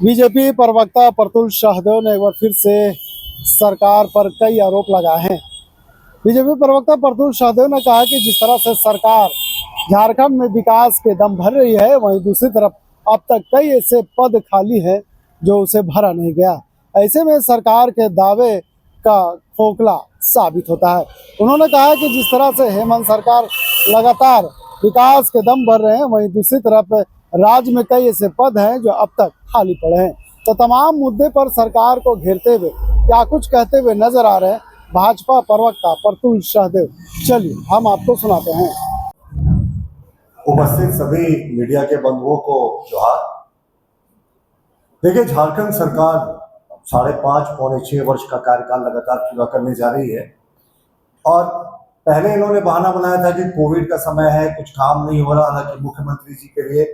BJP प्रवक्ता प्रतुल शाहदेव ने एक बार फिर से सरकार पर कई आरोप लगाए हैं। बीजेपी प्रवक्ता प्रतुल शाहदेव ने कहा कि जिस तरह से सरकार झारखंड में विकास के दम भर रही है, वहीं दूसरी तरफ अब तक कई ऐसे पद खाली हैं जो उसे भरा नहीं गया। ऐसे में सरकार के दावे का खोखला साबित होता है। उन्होंने कहा कि जिस तरह से हेमंत सरकार लगातार विकास के दम भर रहे हैं, वहीं दूसरी तरफ राज्य में कई ऐसे पद हैं जो अब तक खाली पड़े हैं। तो तमाम मुद्दे पर सरकार को घेरते हुए क्या कुछ कहते हुए नजर आ रहे हैं भाजपा प्रवक्ता प्रतुल शाहदेव। चलिए हम आपको सुनाते हैं। उपस्थित सभी मीडिया के बंधुओं को जोहार। देखिए, झारखंड सरकार 5.5 पौने 6 वर्ष का कार्यकाल लगातार पूरा करने जा रही है और पहले इन्होंने बहाना बनाया था कि कोविड का समय है, कुछ काम नहीं हो रहा। हालांकि मुख्यमंत्री जी के लिए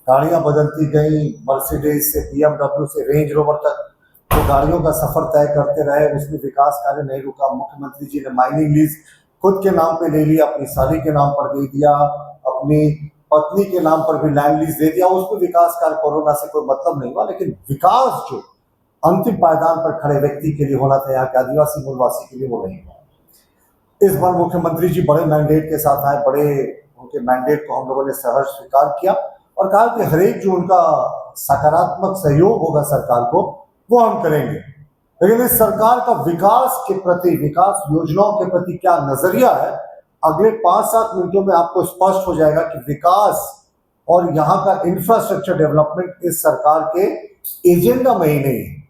गाड़ियां बदलती गई, मर्सिडीज से BMW से रेंज रोवर तक तो गाड़ियों का सफर तय करते रहे, उसमें विकास कार्य नहीं रुका। मुख्यमंत्री जी ने माइनिंग लीज खुद के नाम पे ले लिया, अपनी साली के नाम पर दे दिया, अपनी पत्नी के नाम पर भी लैंड लीज दे दिया। उसमें विकास कार्य कोरोना से कोई मतलब नहीं हुआ, लेकिन विकास जो अंतिम पायदान पर खड़े व्यक्ति के लिए होना था, यहाँ के आदिवासी मूलवासी के लिए, वो नहीं हुआ। इस बार मुख्यमंत्री जी बड़े मैंडेट के साथ आए। उनके मैंडेट को हम लोगों ने सहर्ष स्वीकार किया और कहा कि हर एक जो उनका सकारात्मक सहयोग होगा सरकार को, वो हम करेंगे। लेकिन इस सरकार का विकास के प्रति, विकास योजनाओं के प्रति क्या नजरिया है, अगले 5-7 मिनटों में आपको स्पष्ट हो जाएगा कि विकास और यहाँ का इंफ्रास्ट्रक्चर डेवलपमेंट इस सरकार के एजेंडा में ही नहीं है।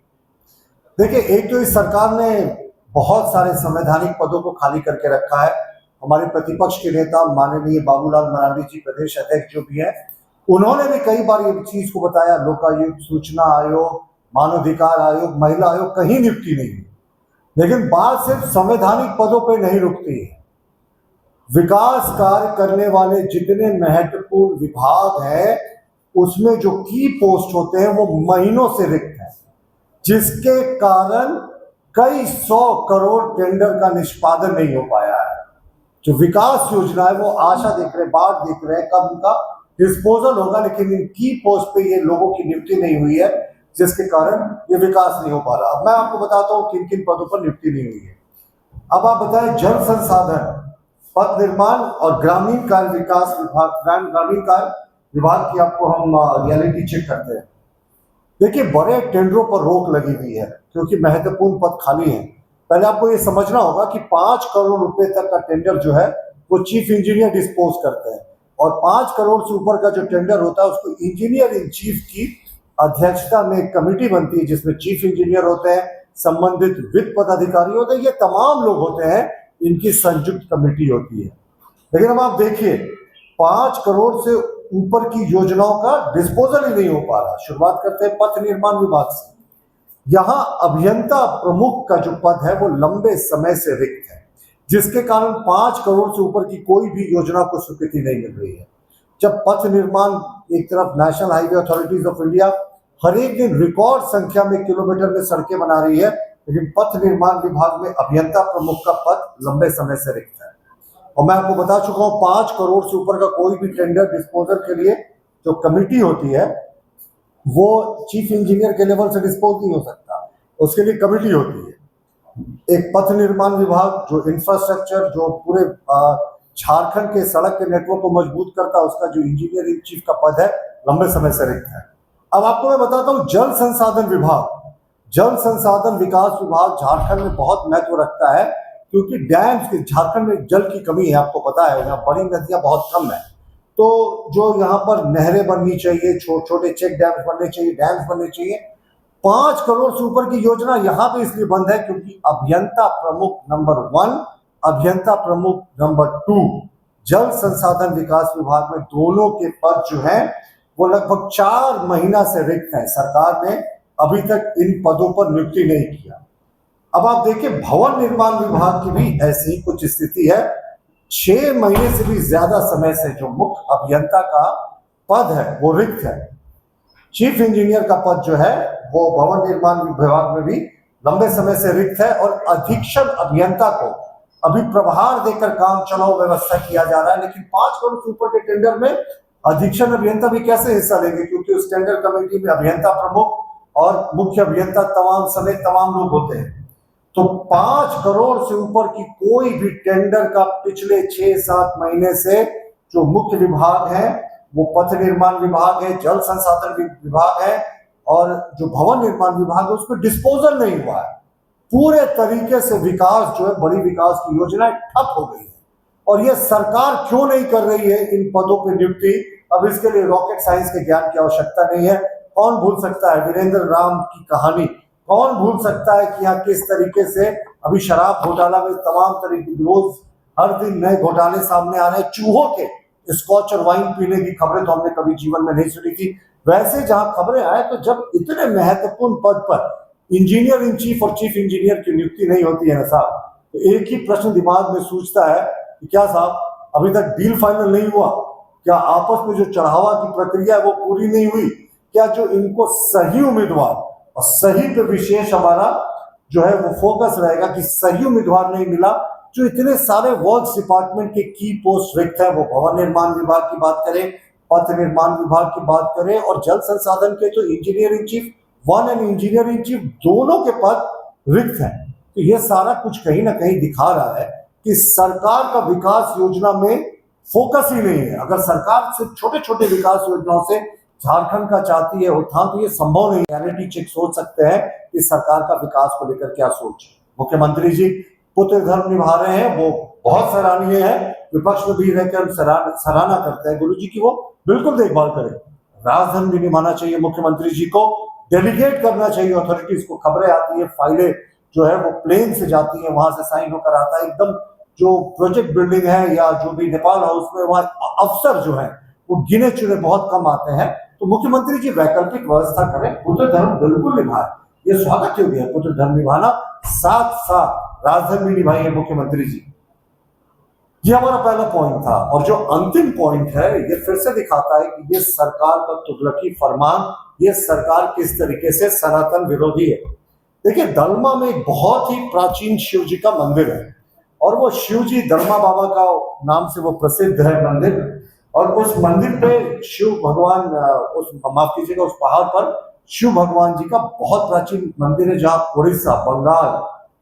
देखिए, एक तो इस सरकार ने बहुत सारे संवैधानिक पदों को खाली करके रखा है। हमारे प्रतिपक्ष के नेता माननीय बाबूलाल मरांडी जी, प्रदेश अध्यक्ष जो भी है, उन्होंने भी कई बार ये चीज को बताया, लोकायुक्त, सूचना आयोग, मानवाधिकार आयोग, महिला आयोग, कहीं नियुक्ति नहीं है। लेकिन बात सिर्फ संवैधानिक पदों पर नहीं रुकती है। विकास कार्य करने वाले जितने महत्वपूर्ण विभाग हैं, उसमें जो की पोस्ट होते हैं वो महीनों से रिक्त हैं, जिसके कारण कई 100 करोड़ टेंडर का निष्पादन नहीं हो पाया है। जो विकास योजना है वो आशा देख रहे, बाट देख रहे हैं कब उनका डिस्पोजल होगा, लेकिन इन की पोस्ट पे ये लोगों की नियुक्ति नहीं हुई है, जिसके कारण ये विकास नहीं हो पा रहा। अब मैं आपको बताता हूँ किन किन पदों पर नियुक्ति नहीं हुई है। अब आप बताएं, जल संसाधन, पथ निर्माण और ग्रामीण कार्य विकास विभाग, ग्रामीण कार्य विभाग की आपको हम रियलिटी चेक करते हैं। देखिए, बड़े टेंडरों पर रोक लगी हुई है क्योंकि महत्वपूर्ण पद खाली हैं। पहले आपको ये समझना होगा कि 5 करोड़ रुपए तक का टेंडर जो है वो चीफ इंजीनियर डिस्पोज करते हैं, और 5 करोड़ से ऊपर का जो टेंडर होता है उसको इंजीनियर इन चीफ की अध्यक्षता में एक कमेटी बनती है, जिसमें चीफ इंजीनियर होते हैं, संबंधित वित्त पदाधिकारी होते हैं, ये तमाम लोग होते हैं, इनकी संयुक्त कमेटी होती है। लेकिन अब आप देखिए, 5 करोड़ से ऊपर की योजनाओं का डिस्पोजल ही नहीं हो पा रहा। शुरुआत करते हैं पथ निर्माण विभाग से। यहाँ अभियंता प्रमुख का जो पद है वो लंबे समय से रिक्त है, जिसके कारण 5 करोड़ से ऊपर की कोई भी योजना को स्वीकृति नहीं मिल रही है। जब पथ निर्माण, एक तरफ national highway authorities of India हर एक दिन रिकॉर्ड संख्या में किलोमीटर में सड़कें बना रही है, लेकिन पथ निर्माण विभाग में अभियंता प्रमुख का पद लंबे समय से रिक्त है। और मैं आपको बता चुका हूं, 5 करोड़ से ऊपर का कोई भी टेंडर डिस्पोजल के लिए जो कमेटी होती है वो चीफ इंजीनियर के लेवल से डिस्पोज नहीं हो सकता, उसके लिए कमेटी होती है। एक पथ निर्माण विभाग जो इंफ्रास्ट्रक्चर, जो पूरे झारखंड के सड़क के नेटवर्क को मजबूत करता है, उसका जो इंजीनियर इन चीफ का पद है लंबे समय से रिक्त है। अब आपको मैं बताता हूँ, जल संसाधन विभाग, जल संसाधन विकास विभाग झारखंड में बहुत महत्व रखता है क्योंकि डैम्स के, झारखंड में जल की कमी है, आपको पता है, यहाँ बड़ी नदियां बहुत कम है। तो जो यहाँ पर नहरें बननी चाहिए, छोटे छोटे चेक डैम्स बनने चाहिए, डैम्स बनने चाहिए। 5 करोड़ से ऊपर की योजना यहाँ पे इसलिए बंद है क्योंकि अभियंता प्रमुख नंबर 1, अभियंता प्रमुख नंबर 2, जल संसाधन विकास विभाग में दोनों के पद जो हैं वो लगभग 4 महीना से रिक्त है। सरकार ने अभी तक इन पदों पर नियुक्ति नहीं किया। अब आप देखिए, भवन निर्माण विभाग की भी ऐसी ही कुछ स्थिति है। 6 महीने से भी ज्यादा समय से जो मुख्य अभियंता का पद है वो रिक्त है। चीफ इंजीनियर का पद जो है वो भवन निर्माण विभाग में भी लंबे समय से रिक्त है, और अधीक्षण अभियंता को अभी प्रभार देकर काम चलाओ व्यवस्था किया जा रहा है। लेकिन 5 करोड़ से ऊपर के टेंडर में अधीक्षण अभियंता भी कैसे हिस्सा लेंगे, क्योंकि उस टेंडर कमेटी में अभियंता प्रमुख और मुख्य अभियंता तमाम समेत तमाम लोग होते हैं। तो 5 करोड़ से ऊपर की कोई भी टेंडर का पिछले 6-7 महीने से जो मुख्य विभाग है वो पथ निर्माण विभाग है, जल संसाधन विभाग है और जो भवन निर्माण विभाग है उसमें डिस्पोजल नहीं हुआ है। पूरे तरीके से विकास जो है, बड़ी विकास की योजनाएं ठप हो गई है। और ये सरकार क्यों नहीं कर रही है इन पदों पर नियुक्ति? अब इसके लिए रॉकेट साइंस के ज्ञान की आवश्यकता नहीं है। कौन भूल सकता है वीरेंद्र राम की कहानी? कौन भूल सकता है कि यहाँ किस तरीके से अभी शराब घोटाला में तमाम तरीके रोज हर दिन नए घोटाले सामने आ रहे हैं। चूहों के स्कॉच और वाइन पीने की खबरें तो हमने कभी जीवन में नहीं सुनी थी। वैसे जहां खबरें आए तो जब इतने महत्वपूर्ण पद पर इंजीनियर इन चीफ और चीफ इंजीनियर की नियुक्ति नहीं होती है ना साहब, तो एक ही प्रश्न दिमाग में सूझता है कि क्या साहब अभी तक डील फाइनल नहीं हुआ? क्या आपस में जो चढ़ावा की प्रक्रिया है वो पूरी नहीं हुई? क्या जो इनको सही उम्मीदवार, और सही पे विशेष हमारा जो है वो फोकस रहेगा कि सही उम्मीदवार नहीं मिला, जो इतने सारे वर्क्स डिपार्टमेंट के की पोस्ट रिक्त है, वो भवन निर्माण विभाग की बात करें, पथ निर्माण विभाग की बात करें और जल संसाधन के तो engineer in chief 1 and engineer in chief दोनों के पद रिक्त हैं। तो ये सारा कुछ कहीं ना कहीं दिखा रहा है कि सरकार का विकास योजना में फोकस ही नहीं है। अगर सरकार सिर्फ छोटे छोटे विकास योजनाओं से झारखंड का चाहती है उत्थान तो ये संभव नहीं। रियलिटी चेक सोच सकते हैं कि सरकार का विकास को लेकर क्या सोच है। मुख्यमंत्री जी पुत्र धर्म निभा रहे हैं, वो बहुत सराहनीय है। विपक्ष में भी रहकर हम सराहना करते हैं गुरु जी की, वो बिल्कुल देखभाल करें। राजधर्म भी निभाना चाहिए मुख्यमंत्री जी को, डेलीगेट करना चाहिए अथॉरिटीज को। खबरें आती है, फाइलें जो है वो प्लेन से जाती है, वहां से साइन होकर आता है। एकदम जो प्रोजेक्ट बिल्डिंग है या जो भी नेपाल हाउस में वहां अफसर जो है वो गिने चुने बहुत कम आते हैं। तो मुख्यमंत्री जी वैकल्पिक व्यवस्था करें, पुत्र धर्म बिल्कुल निभाए। ये स्वागत योग्य है पुत्र धर्म निभाना, साथ साथ राजधर्म भी निभाइए मुख्यमंत्री जी। ये हमारा पहला पॉइंट था। और जो अंतिम पॉइंट है ये फिर से दिखाता है कि ये सरकार का तुगलकी फरमान, ये सरकार किस तरीके से सनातन विरोधी है। देखिए दलमा में एक बहुत ही प्राचीन शिव जी का मंदिर है और वो शिव जी दलमा बाबा का नाम से वो प्रसिद्ध है मंदिर। और उस मंदिर पे शिव भगवान, उस माफ कीजिएगा, उस पहाड़ पर शिव भगवान जी का बहुत प्राचीन मंदिर है जहाँ उड़ीसा, बंगाल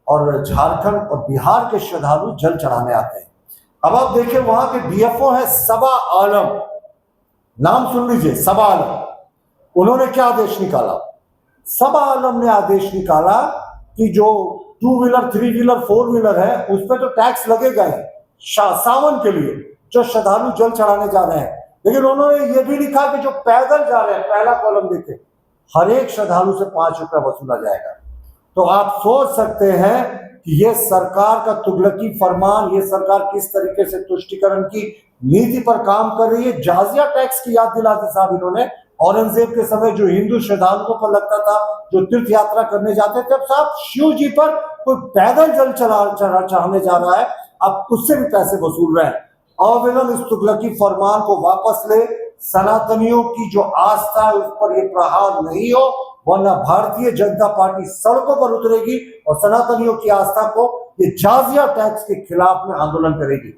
और झारखंड और बिहार के श्रद्धालु जल चढ़ाने आते हैं। अब आप देखिए वहां के डीएफओ है सबा आलम, नाम सुन लीजिए, सबा आलम। उन्होंने क्या आदेश निकाला? सबा आलम ने आदेश निकाला कि जो 2 व्हीलर, 3 व्हीलर, 4 व्हीलर है उस पर तो टैक्स लगेगा ही सावन के लिए जो श्रद्धालु जल चढ़ाने जा रहे हैं। लेकिन उन्होंने ये भी लिखा कि जो पैदल जा रहे हैं, पहला कॉलम देखे, हर एक श्रद्धालु से 5 रुपया वसूला जाएगा। तो आप सोच सकते हैं कि ये सरकार का तुगलकी फरमान, ये सरकार किस तरीके से तुष्टिकरण की नीति पर काम कर रही है। जाजिया टैक्स की याद दिला दी साहब इन्होंने। औरंगजेब के समय जो हिंदू श्रद्धालुओं पर लगता था, जो तीर्थ यात्रा करने जाते थे, अब साहब शिव जी पर कोई पैदल जल चढ़ाने जा रहा है, आप उससे भी पैसे वसूल रहे हैं। अविलंब इस तुगलकी फरमान को वापस ले, सनातनियों की जो आस्था है उस पर ये प्रहार नहीं हो, वरना भारतीय जनता पार्टी सड़कों पर उतरेगी और सनातनियों की आस्था को ये जाजिया टैक्स के खिलाफ में आंदोलन करेगी।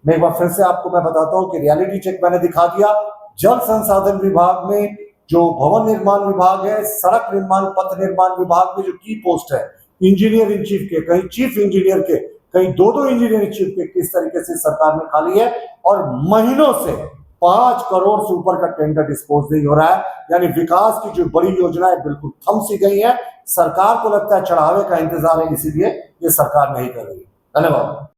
मैं एक बार फिर से आपको मैं बताता हूं कि रियलिटी चेक मैंने दिखा दिया। जल संसाधन विभाग में जो भवन निर्माण विभाग है, सड़क निर्माण, पथ निर्माण विभाग में जो की पोस्ट है इंजीनियर इन चीफ के, कहीं चीफ इंजीनियर के, कहीं 2-2 इंजीनियर इन चीफ के, किस तरीके से सरकार में खाली है। और महीनों से 5 करोड़ से ऊपर का टेंडर डिस्पोज नहीं हो रहा है। यानी विकास की जो बड़ी योजनाएं बिल्कुल थम सी गई है। सरकार को लगता है चढ़ावे का इंतजार है, इसीलिए ये सरकार नहीं कर रही है। धन्यवाद।